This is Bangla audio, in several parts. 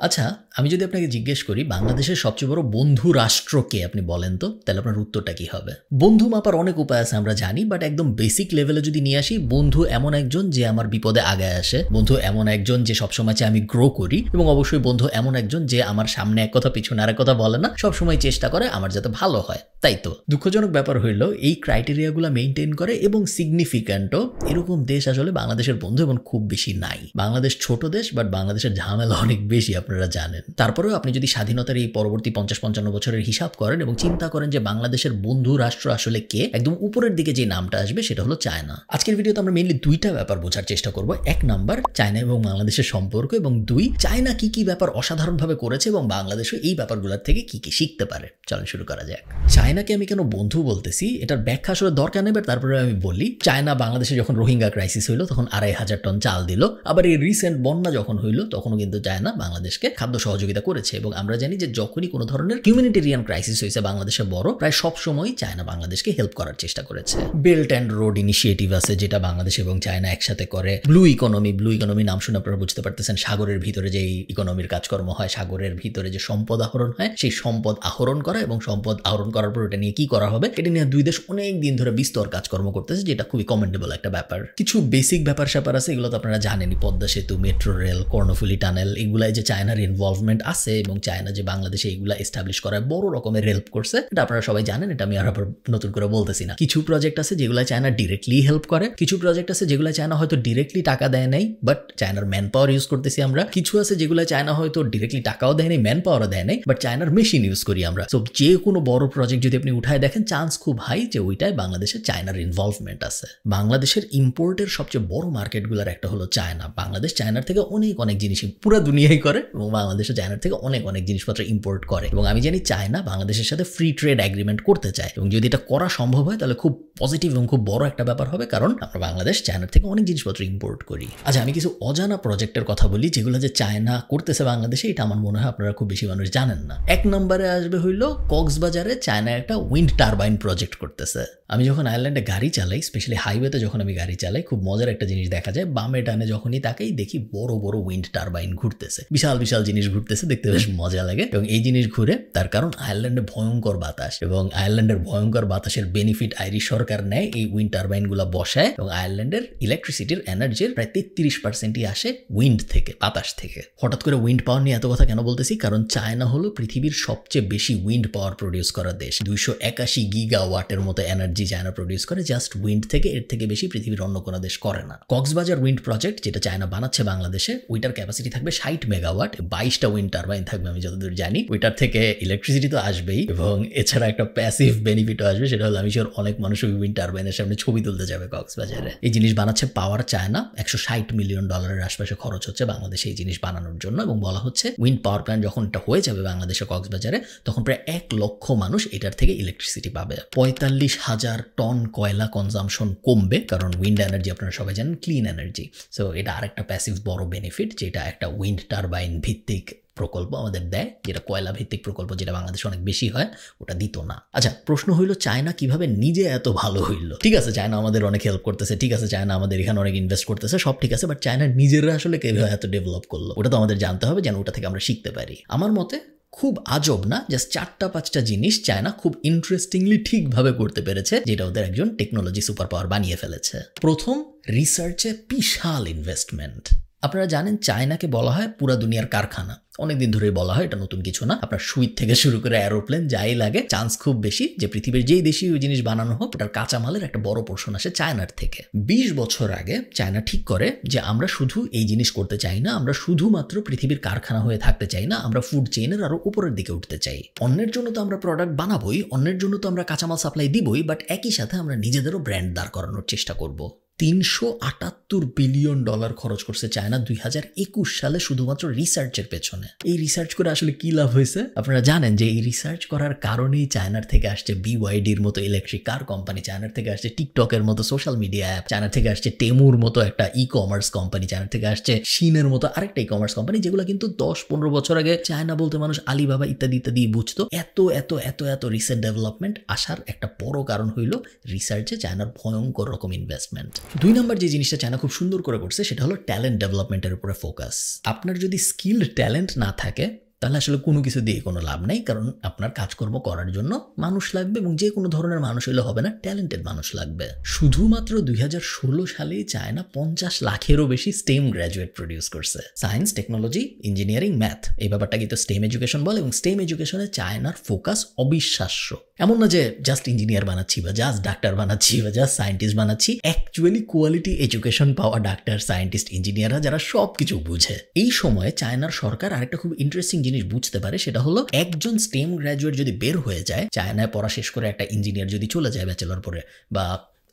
আচ্ছা, আমি যদি আপনাকে জিজ্ঞেস করি বাংলাদেশের সবচেয়ে বড় বন্ধু রাষ্ট্র কে আপনি বলেন তো, তাহলে আপনার উত্তরটা কি হবে? বন্ধু মাপার অনেক উপায় আছে আমরা জানি, বাট একদম বেসিক লেভেলে যদি নিয়ে আসি, বন্ধু এমন একজন যে আমার বিপদে আগায় আসে, বন্ধু এমন একজন যে সবসময় চায় আমি গ্রো করি, এবং অবশ্যই বন্ধু এমন একজন যে আমার সামনে এক কথা পিছনে আর এক কথা বলে না, সবসময় চেষ্টা করে আমার যাতে ভালো হয়। তাই তো দুঃখজনক ব্যাপার হইল এই ক্রাইটেরিয়াগুলো মেনটেন করে এবং সিগনিফিক্যান্টও এরকম দেশ আসলে বাংলাদেশের বন্ধু এবং খুব বেশি নাই। বাংলাদেশ ছোট দেশ, বাট বাংলাদেশের ঝামেলা অনেক বেশি, আপনারা জানেন। তারপরেও আপনি যদি স্বাধীনতার এই পরবর্তী 50-55 বছরের হিসাব করেন এবং চিন্তা করেন যে বাংলাদেশের বন্ধু রাষ্ট্র আসলে কে, একদম উপরের দিকে যে নামটা আসবে সেটা হলো চায়না। আজকের ভিডিওতে আমরা মেইনলি দুইটা ব্যাপার বোঝার চেষ্টা করব। এক নাম্বার, চায়না এবং বাংলাদেশের সম্পর্ক, এবং দুই, চায়না কি কি ব্যাপার অসাধারণভাবে করেছে এবং বাংলাদেশও এই ব্যাপারগুলোর থেকে কি কি শিখতে পারে। চলেন শুরু করা যাক। চায়নাকে আমি কেন বন্ধু বলতেছি এটার ব্যাখ্যা আসলে দরকার নেই, বাট তারপরে আমি বলি, চায়না বাংলাদেশে যখন রোহিঙ্গা ক্রাইসিস হইলো তখন 2500 টন চাল দিল। আবার এই রিসেন্ট বন্যা যখন হইলো তখনও কিন্তু চায়না বাংলাদেশকে খাদ্য সহযোগিতা করেছে। এবং আমরা জানি যে যখনই কোনো ধরনের হিউম্যানিটেরিয়ান ক্রাইসিস হয়েছে বাংলাদেশে বড়, প্রায় সব সময় চায়না বাংলাদেশকে হেল্প করার চেষ্টা করেছে। বেল্ট অ্যান্ড রোড ইনিশিয়েটিভ আছে যেটা বাংলাদেশ এবং চায়না একসাথে করে। ব্লু ইকোনমি নাম শুনে আপনারা বুঝতে পারতেছেন, সাগরের ভিতরে যে ইকোনমির কাজকর্ম হয়, সাগরের ভিতরে যে সম্পদ আহরণ হয়, সেই সম্পদ আহরণ করা এবং সম্পদ আহরণ করার পর এটা নিয়ে কি করা হবে এটা নিয়ে দুই দেশ অনেক দিন ধরে বিস্তর কাজকর্ম করতেছে, যেটা খুবই কমেন্ডেবল একটা ব্যাপার। কিছু বেসিক ব্যাপার স্যাপার আছে, এগুলো তো আপনারা জানেনই, পদ্মা সেতু, মেট্রো রেল, কর্ণফুলী টানেল, এগুলাই যে চায়নার ইনভলভমেন্ট আছে এবং চায়না যে বাংলাদেশে এইগুলা এস্টাবলিশ করায় বড় রকমের হেল্প করছে, এটা আপনারা সবাই জানেন, এটা আমি আর আবার নতুন করে বলতেছি না। কিছু প্রজেক্ট আছে যেগুলো চায়না ডিরেক্টলি হেল্প করে, কিছু প্রজেক্ট আছে যেগুলো চায়না হয়তো ডিরেক্টলি টাকা দেয় নাই, বাট চায়নার ম্যান পাওয়ার ইউজ করতেছি আমরা। কিছু আছে যেগুলো চায়না হয়তো ডিরেক্টলি টাকাও দেয় নাই, ম্যান পাওয়ারও দেয় নাই, বাট চায়নার মেশিন ইউজ করি আমরা। সো যে কোনো বড় প্রজেক্ট যদি আপনি উঠায় দেখেন, চান্স খুব হাই যে ওইটাই বাংলাদেশের চায়নার ইনভলভমেন্ট আছে। বাংলাদেশের ইম্পোর্টের সবচেয়ে বড় মার্কেটগুলোর একটা হলো চায়না। বাংলাদেশ চায়নার থেকে অনেক জিনিস পুরো দুনিয়ায় করে এবং বাংলাদেশও চায়নার থেকে অনেক জিনিসপত্র ইম্পোর্ট করে। এবং আমি জানি চায়না বাংলাদেশের সাথে ফ্রি ট্রেড এগ্রিমেন্ট করতে চায়, এবং যদি এটা করা সম্ভব হয় তাহলে খুব পজিটিভ এবং খুব বড় একটা ব্যাপার হবে, কারণ আমরা বাংলাদেশ চায়নার থেকে অনেক জিনিসপত্র ইম্পোর্ট করি। আচ্ছা, আমি কিছু অজানা প্রজেক্টের কথা বলি যেগুলো যে চায়না করতেছে বাংলাদেশে, এটা আমার মনে হয় আপনারা খুব বেশি মানুষ জানেন না। এক নম্বরে আসবে হইলো কক্সবাজারে চায়না একটা উইন্ড টারবাইন প্রজেক্ট করতেছে। আমি যখন আয়ারল্যান্ডে গাড়ি চালাই, স্পেশালি হাইওয়েতে যখন আমি গাড়ি চালাই, খুব মজার একটা জিনিস দেখা যায়, বামে ডানে যখনই তাকাই দেখি বড় উইন্ড টারবাইন ঘুরতেছে, বিশাল জিনিস ঘুরতেছে, দেখতে বেশ মজা লাগে। এবং এই জিনিস ঘুরে তার কারণ আয়ারল্যান্ডে ভয়ঙ্কর বাতাস, এবং আয়ারল্যান্ডের ভয়ঙ্কর বাতাসের বেনিফিট আইরিশ সরকার নেয়, এই উইন্ড টারবাইন গুলা বসায়, এবং আয়ারল্যান্ডের ইলেকট্রিসিটির এনার্জির প্রায় 33%ই আসে উইন্ড থেকে, বাতাস থেকে। হঠাৎ করে উইন্ড পাওয়ার নিয়ে এত কথা কেন বলতেছি, কারণ চায়না হলো পৃথিবীর সবচেয়ে বেশি উইন্ড পাওয়ার প্রডিউস করা দেশ। 281 গিগাওয়াটের মতো এনার্জি চায়না প্রডিউস করে জাস্ট উইন্ড থেকে। এর থেকে বেশি পৃথিবীর অন্য কোনো দেশ করে না। কক্সবাজার উইন্ড প্রজেক্ট যেটা চায়না বানাচ্ছে বাংলাদেশে, ওইটার ক্যাপাসিটি থাকবে 60 মেগাওয়াট, 22টা উইন্ড টারবাইন থাকবে আমি যতদূর জানি। ওইটার থেকে ইলেকট্রিসিটি তো আসবেই, এবং এছাড়া একটা প্যাসিভ বেনিফিটও আসবে, সেটা হলো আমি শিওর অনেক মানুষ ওই উইন্ড টারবাইনের সামনে ছবি তুলতে যাবে কক্সবাজারে। এই জিনিস বানাচ্ছে পাওয়ার চায়না। $160 মিলিয়ন আশপাশে খরচ হচ্ছে বাংলাদেশে এই জিনিস বানানোর জন্য, এবং বলা হচ্ছে উইন্ড পাওয়ার প্ল্যান্ট যখন এটা হয়ে যাবে বাংলাদেশে কক্সবাজারে, তখন প্রায় 1 লক্ষ মানুষ এটার থেকে ইলেকট্রিসিটি পাবে। 45,000 টন কয়লা কনজামশন কমবে, কারণ উইন্ড এনার্জি আপনারা সবাই জানেন ক্লিন এনার্জি। সো এটা আরেকটা প্যাসিভ বড় বেনিফিট, যেটা একটা উইন্ড টারবাইন ভিত্তিক প্রকল্প আমাদের দেয়, যেটা কয়লা ভিত্তিক প্রকল্প, যেটা বাংলাদেশে অনেক বেশি হয়, ওটা দিত না। আচ্ছা, প্রশ্ন হইলো চায়না কিভাবে নিজে এত ভালো হইলো? ঠিক আছে, চায়না আমাদের অনেক হেল্প করতেছে, ঠিক আছে, চায়না আমাদের এখানে অনেক ইনভেস্ট করতেছে, সব ঠিক আছে, বাট চায়না নিজেরা আসলে কিভাবে এত ডেভেলপ করলো ওটা তো আমাদের জানতে হবে, যেন ওটা থেকে আমরা শিখতে পারি। আমার মতে খুব আজব না, জাস্ট 4-5টা জিনিস চায়না খুব ইন্টারেস্টিংলি ঠিকভাবে করতে পেরেছে, যেটা ওদের একজন টেকনোলজি সুপার পাওয়ার বানিয়ে ফেলেছে। প্রথম, রিসার্চে বিশাল ইনভেস্টমেন্ট। আপনারা জানেন চায়নাকে বলা হয় পুরা দুনিয়ার কারখানা, অনেকদিন ধরেই বলা হয়, এটা নতুন কিছু না। আপনার সুইচ থেকে শুরু করে এরোপ্লেন যাই লাগে, চান্স খুব বেশি যে পৃথিবীর যেই দেশে ওই জিনিস বানানো হোক, ওটার কাঁচামালের একটা বড় পোর্শন আসে চায়নার থেকে। 20 বছর আগে চায়না ঠিক করে যে আমরা শুধু এই জিনিস করতে চাই না, আমরা শুধুমাত্র পৃথিবীর কারখানা হয়ে থাকতে চাই না, আমরা ফুড চেইনের আরো উপরের দিকে উঠতে চাই। অন্যের জন্য তো আমরা প্রোডাক্ট বানাবোই, অন্যের জন্য তো আমরা কাঁচামাল সাপ্লাই দিবই, বাট একই সাথে আমরা নিজেদেরও ব্র্যান্ড দাঁড় করানোর চেষ্টা করব। $378 বিলিয়ন খরচ করছে চায়না 2021 সালে শুধুমাত্র রিসার্চের পেছনে। এই রিসার্চ করে আসলে কি লাভ হয়েছে আপনারা জানেন? যে এই রিসার্চ করার কারণেই চায়নার থেকে আসছে BYDর মতো ইলেকট্রিক কার কোম্পানি, চায়নার থেকে আসছে টিকটকের মতো সোশ্যাল মিডিয়া অ্যাপ, চায়নার থেকে আসছে টেমুর মতো একটা ই-কমার্স কোম্পানি, চায়নার থেকে আসছে শিনের মতো আরেকটা ই-কমার্স কোম্পানি, যেগুলো কিন্তু 10-15 বছর আগে চায়না বলতে মানুষ আলিবাবা ইত্যাদি বুঝতো। এত রিসেন্ট ডেভেলপমেন্ট আসার একটা বড় কারণ হইল রিসার্চে চায়নার ভয়ঙ্কর রকম ইনভেস্টমেন্ট। 2 নম্বর যে জিনিসটা চায়না খুব সুন্দর করে করছে সেটা হলো ট্যালেন্ট ডেভেলপমেন্টের উপরে ফোকাস। আপনার যদি স্কিলড ট্যালেন্ট না থাকে তাহলে আসলে কোনো কিছু দিয়ে কোনো লাভ নেই, কারণ আপনার কাজকর্ম করার জন্য মানুষ লাগবে, এবং যে কোনো ধরনের মানুষ হলে হবে না, ট্যালেন্টেড মানুষ লাগবে। শুধুমাত্র 2016 সালেই চায়না 50 লাখেরও বেশি স্টেম গ্র্যাজুয়েট প্রডিউস করছে। সায়েন্স, টেকনোলজি, ইঞ্জিনিয়ারিং, ম্যাথ, এই ব্যাপারটা কিন্তু স্টেম এডুকেশন বলে, এবং স্টেম এডুকেশনে চায়নার ফোকাস অবিশ্বাস্য। এমন না যে জাস্ট ইঞ্জিনিয়ার বানাচ্ছি বা জাস্ট ডাক্তার বানাচ্ছি বা জাস্ট সায়েন্টিস্ট বানাচ্ছি, অ্যাকচুয়ালি কোয়ালিটি এডুকেশন পাওয়া ডাক্তার, সায়েন্টিস্ট, ইঞ্জিনিয়াররা যারা সব কিছু বুঝে। এই সময়ে চায়নার সরকার আরেকটা খুব ইন্টারেস্টিং জিনিস বুঝতে পারে, সেটা হলো একজন স্টেম গ্র্যাজুয়েট যদি বের হয়ে যায়, চায়নায় পড়া শেষ করে একটা ইঞ্জিনিয়ার যদি চলে যায় ব্যাচেলর পরে, বা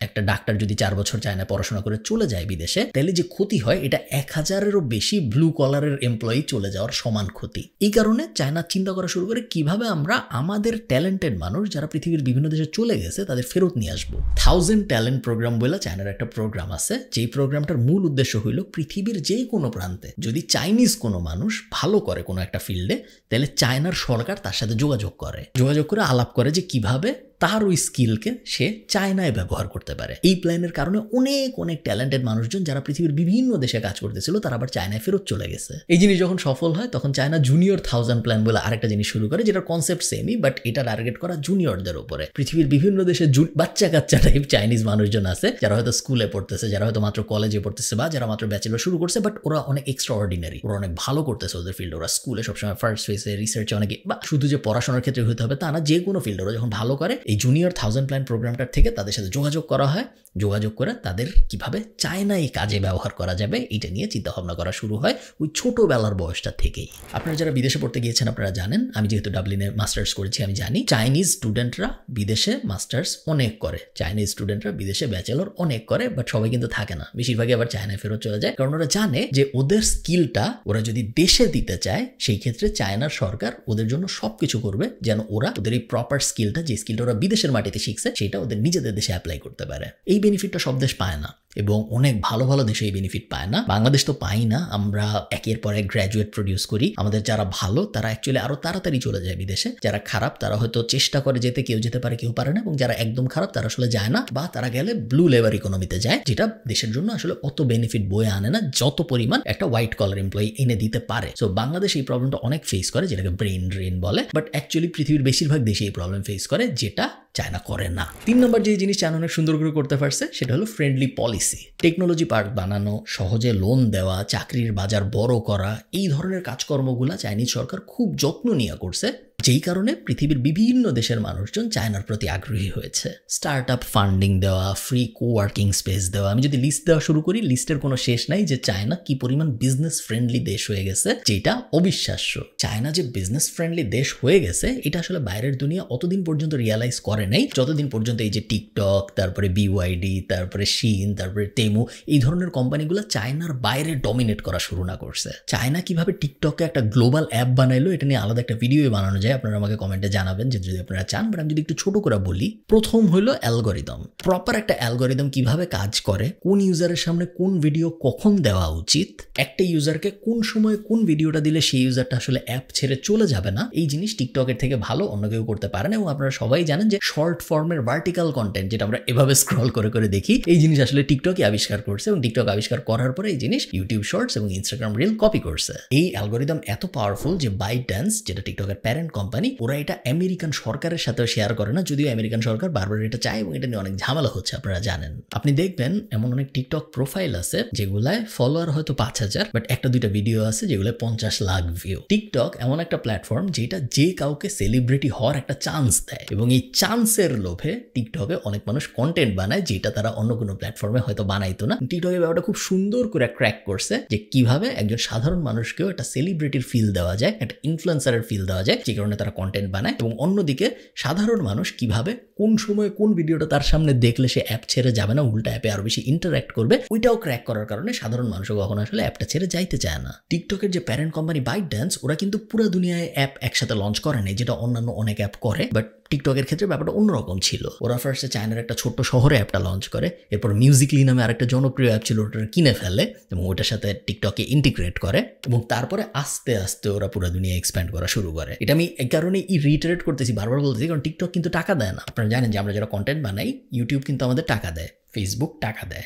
একটা ডাক্তার যদি 4 বছর চায়না পড়াশোনা করে চলে যায় বিদেশে, তাহলে যে ক্ষতি হয় এটা 1000-এরও বেশি ব্লু কলারের এমপ্লয়ি চলে যাওয়ার সমান ক্ষতি। এই কারণে চায়না চিন্তা করা শুরু করে কিভাবে আমরা আমাদের ট্যালেন্টেড মানুষ যারা পৃথিবীর বিভিন্ন দেশে চলে গেছে তাদের ফেরত নিয়ে আসবো। 1000 ট্যালেন্ট প্রোগ্রাম বলে চায়নার একটা প্রোগ্রাম আছে, যেই প্রোগ্রামটার মূল উদ্দেশ্য হইল পৃথিবীর যে কোনো প্রান্তে যদি চাইনিজ কোনো মানুষ ভালো করে কোনো একটা ফিল্ডে, তাহলে চায়নার সরকার তার সাথে যোগাযোগ করে আলাপ করে যে কিভাবে তার ওই স্কিলকে সে চায়নায় ব্যবহার করতে পারে। এই প্ল্যানের কারণে অনেক অনেক ট্যালেন্টেড মানুষজন যারা পৃথিবীর বিভিন্ন দেশে কাজ করতেছিল তারা আবার চায়নায় ফেরত চলে গেছে। এই জিনিস যখন সফল হয় তখন চায়না জুনিয়র 1000 প্ল্যান বলে আরেকটা জিনিস শুরু করে, যেটার কনসেপ্ট সেমই, বাট এটা টার্গেট করা জুনিয়রদের উপরে। পৃথিবীর বিভিন্ন দেশে বাচ্চা কাচ্চা টাইপ চাইনিজ মানুষজন আছে যারা হয়তো স্কুলে পড়তেছে, যারা হয়তো মাত্র কলেজে পড়তেছে, বা যারা মাত্র ব্যাচেলর শুরু করছে, বাট ওরা অনেক এক্সট্রা অর্ডিনারি, ওরা অনেক ভালো করতেছে ওদের ফিল্ডে। ওরা স্কুলে সবসময় ফার্স্ট ফেসে, রিসার্চে অনেকে, বা শুধু যে পড়াশোনার ক্ষেত্রে হতে হবে তা না, যে কোনো ফিল্ডে ওরা যখন ভালো করে, এই জুনিয়র 1000 প্ল্যান প্রোগ্রামটার থেকে তাদের সাথে যোগাযোগ করা হয়। যোগাযোগ করে তাদের কিভাবে চায়না এই কাজে ব্যবহার করা যাবে এটা নিয়ে চিন্তা ভাবনা করা শুরু হয় ওই ছোটবেলার বয়সটা থেকেই। আপনারা যারা বিদেশে পড়তে গিয়েছেন আপনারা জানেন, আমি যেহেতু ডাবলিনে মাস্টার্স করেছি আমি জানি চাইনিজ স্টুডেন্টরা বিদেশে মাস্টার্স অনেক করে, চাইনিজ স্টুডেন্টরা বিদেশে ব্যাচেলর অনেক করে, বাট সবাই কিন্তু থাকে না, বেশিরভাগই আবার চায়নায় ফেরত চলে যায়, কারণ ওরা জানে যে ওদের স্কিলটা ওরা যদি দেশে দিতে চায় সেই ক্ষেত্রে চায়নার সরকার ওদের জন্য সবকিছু করবে যেন ওরা ওদের এই প্রপার স্কিলটা, যে স্কিলটা ওরা বিদেশের মাটিতে শিখছে, সেটা ওদের নিজেদের দেশে অ্যাপ্লাই করতে পারে। এই বেনিফিটটা সব দেশ পায় না, এবং অনেক ভালো ভালো দেশে এই বেনিফিট পায় না। বাংলাদেশ তো পাই না, আমরা একের পর এক গ্র্যাজুয়েট প্রডিউস করি। আমাদের যারা ভালো তারা অ্যাকচুয়ালি আরো তাড়াতাড়ি চলে যায় বিদেশে, যারা খারাপ তারা হয়তো চেষ্টা করে যেতে, কেউ যেতে পারে কেউ পারে না, এবং যারা একদম খারাপ তারা আসলে যায় না, বা তারা গেলে ব্লু লেবার ইকোনমিতে যায়, যেটা দেশের জন্য আসলে অত বেনিফিট বয়ে আনে না যত পরিমাণ একটা হোয়াইট কলার এমপ্লয়ি এনে দিতে পারে। সো বাংলাদেশ এই প্রবলেমটা অনেক ফেস করে, যেটাকে ব্রেন ড্রেন বলে, বাট অ্যাকচুয়ালি পৃথিবীর বেশিরভাগ দেশে এই প্রবলেম ফেস করে, যেটা চায়না করে না। 3 নম্বর যে জিনিস চায়না অনেক সুন্দর করে করতে পারছে সেটা হলো ফ্রেন্ডলি পলিসি। টেকনোলজি পার্ক বানানো, সহজে লোন দেওয়া, চাকরির বাজার বড় করা, এই ধরনের কাজকর্মগুলা চাইনিজ সরকার খুব যত্ন নিয়ে করছে, যেই কারণে পৃথিবীর বিভিন্ন দেশের মানুষজন চায়নার প্রতি আগ্রহী হয়েছে। স্টার্ট আপ ফান্ডিং দেওয়া, ফ্রি কোওয়ার্কিং স্পেস দেওয়া, আমি যদি লিস্ট দেওয়া শুরু করি লিস্টের কোনো শেষ নাই যে চায়না কি পরিমাণ বিজনেস ফ্রেন্ডলি দেশ হয়ে গেছে, যেটা অবিশ্বাস্য। চায়না যে বিজনেস ফ্রেন্ডলি দেশ হয়ে গেছে এটা আসলে বাইরের দুনিয়া অতদিন পর্যন্ত রিয়ালাইজ করে নাই যতদিন পর্যন্ত এই যে টিকটক, তারপরে BYD, তারপরে শিন, তারপরে টেমু, এই ধরনের কোম্পানিগুলো চায়নার বাইরে ডমিনেট করা শুরু না করছে। চায়না কিভাবে টিকটকে একটা গ্লোবাল অ্যাপ বানাইলো এটা নিয়ে আলাদা একটা ভিডিও বানানো যায়, আপনারা আমাকে কমেন্টে জানাবেন যদি আপনারা চান, বাট আমি যদি একটু ছোট করে বলি, প্রথম হলো অ্যালগোরিদম। প্রপার একটা অ্যালগোরিদম কিভাবে কাজ করে, কোন ইউজারের সামনে কোন ভিডিও কখন দেওয়া উচিত, একটা ইউজারকে কোন সময় কোন ভিডিওটা দিলে সেই ইউজারটা আসলে অ্যাপ ছেড়ে চলে যাবে না, এই জিনিস টিকটকের থেকে ভালো অন্য কেউ করতে পারে না। এবং আপনারা সবাই জানেন যে শর্ট ফর্মের ভার্টিক্যাল কন্টেন্ট যেটা আমরা এভাবে স্ক্রল করে করে দেখি, এই জিনিস আসলে টিকটকই আবিষ্কার করছে, এবং টিকটক আবিষ্কার করার পরে এই জিনিস ইউটিউব শর্টস এবং ইনস্টাগ্রাম রিল কপি করছে। এই অ্যালগোরিদম এত পাওয়ারফুল যে বাইটড্যান্স, যেটা টিকটকের প্যারেন্ট কোম্পানি, ওরা এটা আমেরিকান সরকারের সাথে শেয়ার করে না, যদিও আমেরিকান সরকার বারবার এটা চায় এবং এটা নিয়ে অনেক ঝামেলা হচ্ছে আপনারা জানেন। আপনি দেখবেন এমন অনেক টিকটক প্রোফাইল আছে যেগুলায় ফলোয়ার হয়তো 5000, বাট একটা দুইটা ভিডিও আছে যেগুলোয় 50 লাখ ভিউ। টিকটক এমন একটা প্ল্যাটফর্ম যেটা যে কাউকে সেলিব্রিটি হওয়ার একটা চান্স দেয়, এবং এই চান্সের লোভে টিকটকে অনেক মানুষ কন্টেন্ট বানায় যেটা তারা অন্য কোনো প্ল্যাটফর্মে হয়তো বানাইতো না। টিকটকের ব্যাপারটা খুব সুন্দর করে ক্র্যাক করছে যে কিভাবে একজন সাধারণ মানুষকেও একটা সেলিব্রিটির ফিল দেওয়া যায়, একটা ইনফ্লুয়েন্সারের ফিল দেওয়া যায়, যে কারণে তারা কন্টেন্ট বানায়, এবং অন্যদিকে সাধারণ মানুষ কিভাবে কোন সময় কোন ভিডিওটা তার সামনে দেখলে সে অ্যাপ ছেড়ে যাবে না, উল্টা অ্যাপে আরো বেশি ইন্টারঅ্যাক্ট করবে, ওইটাও ক্র্যাক করার কারণে সাধারণ মানুষও কখনো আসলে অ্যাপটা ছেড়ে যাইতে চায় না। টিকটকের যে প্যারেন্ট কোম্পানি বাইটড্যান্স, ওরা কিন্তু পুরো দুনিয়ায় অ্যাপ একসাথে লঞ্চ করে নাই, যেটা অন্যান্য অনেক অ্যাপ করে, বাট টিকটকের ক্ষেত্রে ব্যাপারটা অন্যরকম ছিল। ওরা ফার্স্টে চায়নার একটা ছোট্ট শহরে অ্যাপটা লঞ্চ করে, এরপর মিউজিকলি নামে আরেকটা জনপ্রিয় অ্যাপ ছিল ওটা কিনে ফেলে এবং ওটার সাথে টিকটকে ইন্টিগ্রেট করে, এবং তারপরে আস্তে আস্তে ওরা পুরো দুনিয়া এক্সপ্যান্ড করা শুরু করে। এটা আমি এই কারণে রিটারেট করতেছি, বারবার বলতেছি, কারণ টিকটক কিন্তু টাকা দেয় না। আপনারা জানেন যে আমরা যারা কন্টেন্ট বানাই ইউটিউব কিন্তু আমাদের টাকা দেয়, ফেসবুক টাকা দেয়,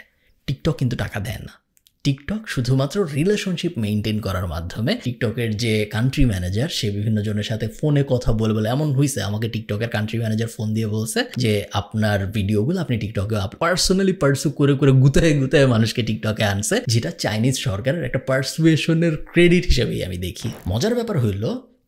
টিকটক কিন্তু টাকা দেয় না। টিকটক শুধুমাত্র রিলেশনশিপ মেনটেন করার মাধ্যমে, টিকটকের যে কান্ট্রি ম্যানেজার সে বিভিন্ন জনের সাথে ফোনে কথা বলে বলে এমন হয়েছে আমাকে টিকটকের কান্ট্রি ম্যানেজার ফোন দিয়ে বলছে যে আপনার ভিডিওগুলো আপনি টিকটকে পার্সোনালি পার্সু করে করে গুতায় গুতায় মানুষকে টিকটকে আনছে, যেটা চাইনিজ সরকারের একটা পার্সুয়েশনের ক্রেডিট হিসেবেই আমি দেখি। মজার ব্যাপার হইল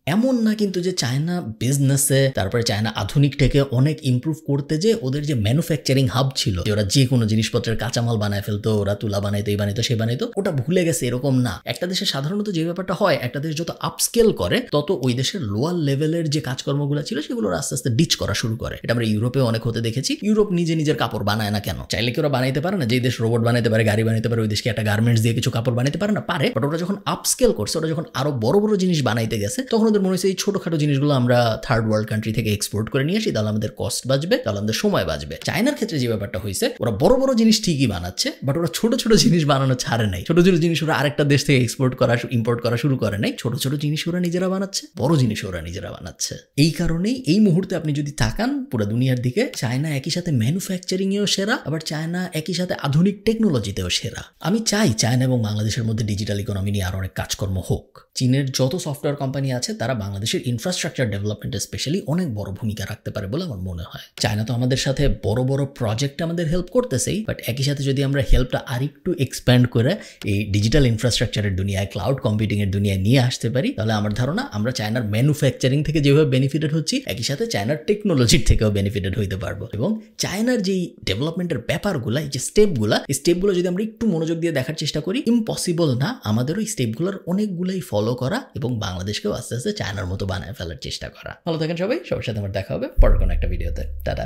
এমন না কিন্তু যে চায়না বিজনেসে, তারপরে চায়না আধুনিক টেকে অনেক ইমপ্রুভ করতে যে ওদের যে ম্যানুফ্যাকচারিং হাব ছিল, যে ওরা যে কোনো জিনিসপত্রের কাঁচামাল বানায় ফেলতো, ওরা তুলা বানাইতো, এই বানাইতো, সে বানাইতো, ওটা ভুলে গেছে, এরকম না। একটা দেশে সাধারণত যে ব্যাপারটা হয়, একটা দেশ যত আপস্কেল করে তত ওই দেশের লোয়ার লেভেলের যে কাজকর্মগুলো ছিল সেগুলো আস্তে আস্তে ডিচ করা শুরু করে। এটা আমরা ইউরোপেও অনেক হতে দেখেছি। ইউরোপ নিজে নিজের কাপড় বানায় না কেন? চাইলে কি ওরা বানাইতে পারে না? যে দেশ রোবট বানাইতে পারে, গাড়ি বানাইতে পারে, ওই দেশকে একটা গার্মেন্টস দিয়ে কিছু কাপড় বানাইতে পারে না? পারে। বাট ওরা যখন আপস্কেল করছে, ওরা যখন আরো বড় বড় জিনিস বানাইতে গেছে, তখন ওদের মনে হয়েছে এই ছোটখাটো জিনিসগুলো আমরা থার্ড ওয়ার্ল্ড কান্ট্রি থেকে এক্সপোর্ট করে নিয়ে আসি, তাহলে আমাদের কস্ট বাঁচবে, তাহলে আমাদের সময় বাঁচবে। চায়নার ক্ষেত্রে যে ব্যাপারটা হয়েছে, ওরা বড় বড় জিনিস ঠিকই বানাচ্ছে, বাট ওরা ছোট ছোট জিনিস বানানো ছাড়ে নাই। ছোট ছোট জিনিস ওরা আরেকটা দেশ থেকে ইম্পোর্ট করা শুরু করে নাই। ছোট ছোট জিনিস ওরা নিজেরা বানাচ্ছে, বড় জিনিস ওরা নিজেরা বানাচ্ছে। এই কারণেই এই মুহূর্তে আপনি যদি তাকান পুরো দুনিয়ার দিকে, চায়না একই সাথে ম্যানুফ্যাকচারিং এও সেরা, আবার চায়না একই সাথে আধুনিক টেকনোলজিতেও সেরা। আমি চাই চায়না এবং বাংলাদেশের মধ্যে ডিজিটাল ইকোনমি নিয়ে আরো অনেক কাজকর্ম হোক। চীনের যত সফটওয়্যার কোম্পানি আছে তারা বাংলাদেশের ইনফ্রাস্ট্রাকচার ডেভেলপমেন্টে স্পেশালি অনেক বড় ভূমিকা রাখতে পারে বলে আমার মনে হয়। চায়না তো আমাদের সাথে বড় বড় প্রজেক্টে আমাদের হেল্প করতেছেই, বাট একই সাথে যদি আমরা হেল্পটা আরেকটু এক্সপ্যান্ড করে এই ডিজিটাল ইনফ্রাস্ট্রাকচারের দুনিয়ায়, ক্লাউড কম্পিউটিং এর দুনিয়ায় নিয়ে আসতে পারি, তাহলে আমার ধারণা আমরা চায়নার ম্যানুফ্যাকচারিং থেকে যেভাবে বেনিফিটেড হচ্ছি, একই সাথে চায়নার টেকনোলজির থেকেও বেনিফিটেড হইতে পারবো। এবং চায়নার যেই ডেভেলপমেন্টের ব্যাপারগুলো, এই যে স্টেপগুলো যদি আমরা একটু মনোযোগ দিয়ে দেখার চেষ্টা করি, ইম্পসিবল না আমাদেরও এই স্টেপগুলোর অনেকগুলোই ফলো করা এবং বাংলাদেশকেও আস্তে আস্তে চায়নার মতো বানায় ফেলার চেষ্টা করা। ভালো থাকেন সবাই, সবার সাথে আমার দেখা হবে পরের কোনো একটা ভিডিওতে। টাটা।